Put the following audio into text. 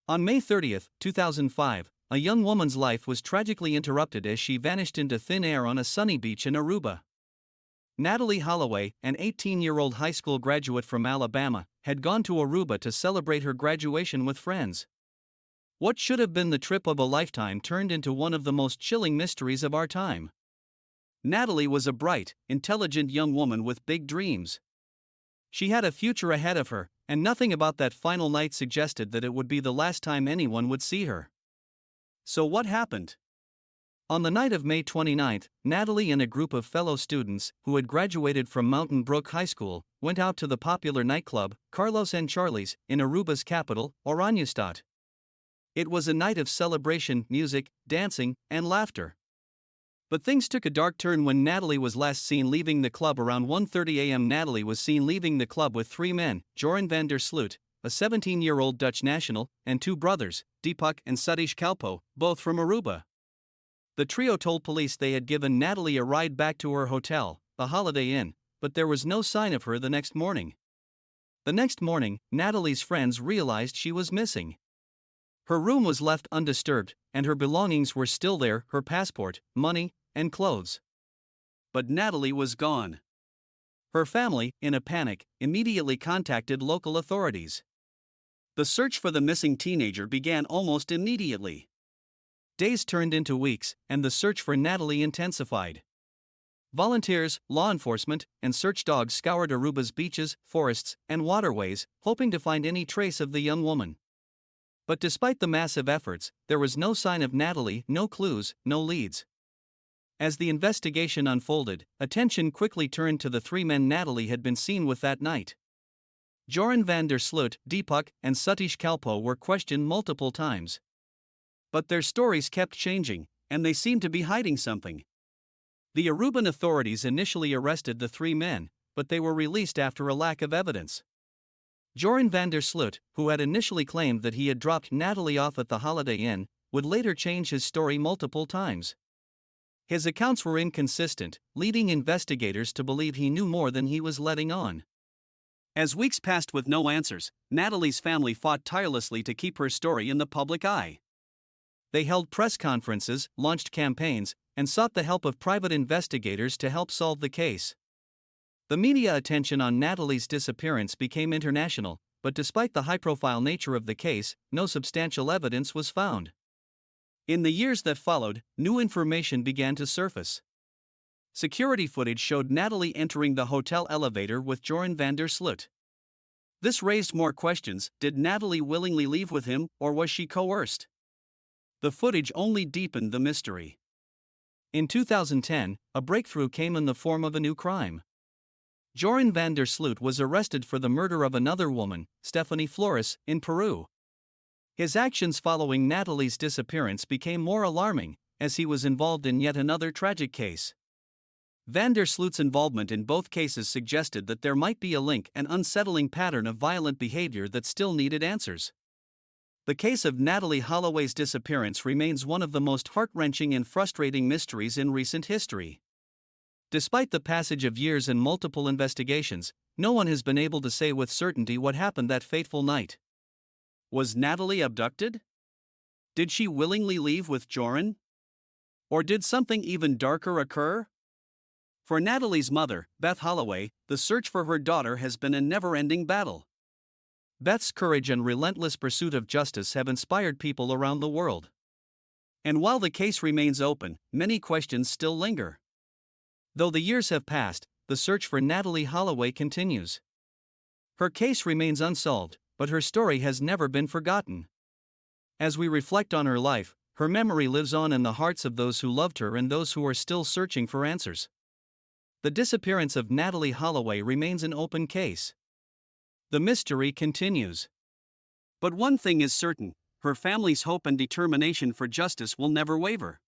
On May 30, 2005, a young woman's life was tragically interrupted as she vanished into thin air on a sunny beach in Aruba. Natalie Holloway, an 18-year-old high school graduate from Alabama, had gone to Aruba to celebrate her graduation with friends. What should have been the trip of a lifetime turned into one of the most chilling mysteries of our time. Natalie was a bright, intelligent young woman with big dreams. She had a future ahead of her, and nothing about that final night suggested that it would be the last time anyone would see her. So what happened? On the night of May 29, Natalie and a group of fellow students, who had graduated from Mountain Brook High School, went out to the popular nightclub, Carlos and Charlie's, in Aruba's capital, Oranjestad. It was a night of celebration, music, dancing, and laughter. But things took a dark turn when Natalie was last seen leaving the club around 1:30 a.m. Natalie was seen leaving the club with three men, Joran van der Sloot, a 17-year-old Dutch national, and two brothers, Deepak and Satish Kalpo, both from Aruba. The trio told police they had given Natalie a ride back to her hotel, the Holiday Inn, but there was no sign of her the next morning. The next morning, Natalie's friends realized she was missing. Her room was left undisturbed, and her belongings were still there, her passport, money, and clothes. But Natalie was gone. Her family, in a panic, immediately contacted local authorities. The search for the missing teenager began almost immediately. Days turned into weeks, and the search for Natalie intensified. Volunteers, law enforcement, and search dogs scoured Aruba's beaches, forests, and waterways, hoping to find any trace of the young woman. But despite the massive efforts, there was no sign of Natalie, no clues, no leads. As the investigation unfolded, attention quickly turned to the three men Natalie had been seen with that night. Joran van der Sloot, Deepak, and Satish Kalpo were questioned multiple times. But their stories kept changing, and they seemed to be hiding something. The Aruban authorities initially arrested the three men, but they were released after a lack of evidence. Joran van der Sloot, who had initially claimed that he had dropped Natalie off at the Holiday Inn, would later change his story multiple times. His accounts were inconsistent, leading investigators to believe he knew more than he was letting on. As weeks passed with no answers, Natalie's family fought tirelessly to keep her story in the public eye. They held press conferences, launched campaigns, and sought the help of private investigators to help solve the case. The media attention on Natalie's disappearance became international, but despite the high-profile nature of the case, no substantial evidence was found. In the years that followed, new information began to surface. Security footage showed Natalie entering the hotel elevator with Joran van der Sloot. This raised more questions. Did Natalie willingly leave with him, or was she coerced? The footage only deepened the mystery. In 2010, a breakthrough came in the form of a new crime. Joran van der Sloot was arrested for the murder of another woman, Stephanie Flores, in Peru. His actions following Natalie's disappearance became more alarming, as he was involved in yet another tragic case. Van der Sloot's involvement in both cases suggested that there might be a link, an unsettling pattern of violent behavior that still needed answers. The case of Natalie Holloway's disappearance remains one of the most heart-wrenching and frustrating mysteries in recent history. Despite the passage of years and multiple investigations, no one has been able to say with certainty what happened that fateful night. Was Natalie abducted? Did she willingly leave with Joran? Or did something even darker occur? For Natalie's mother, Beth Holloway, the search for her daughter has been a never-ending battle. Beth's courage and relentless pursuit of justice have inspired people around the world. And while the case remains open, many questions still linger. Though the years have passed, the search for Natalie Holloway continues. Her case remains unsolved, but her story has never been forgotten. As we reflect on her life, her memory lives on in the hearts of those who loved her and those who are still searching for answers. The disappearance of Natalie Holloway remains an open case. The mystery continues. But one thing is certain: her family's hope and determination for justice will never waver.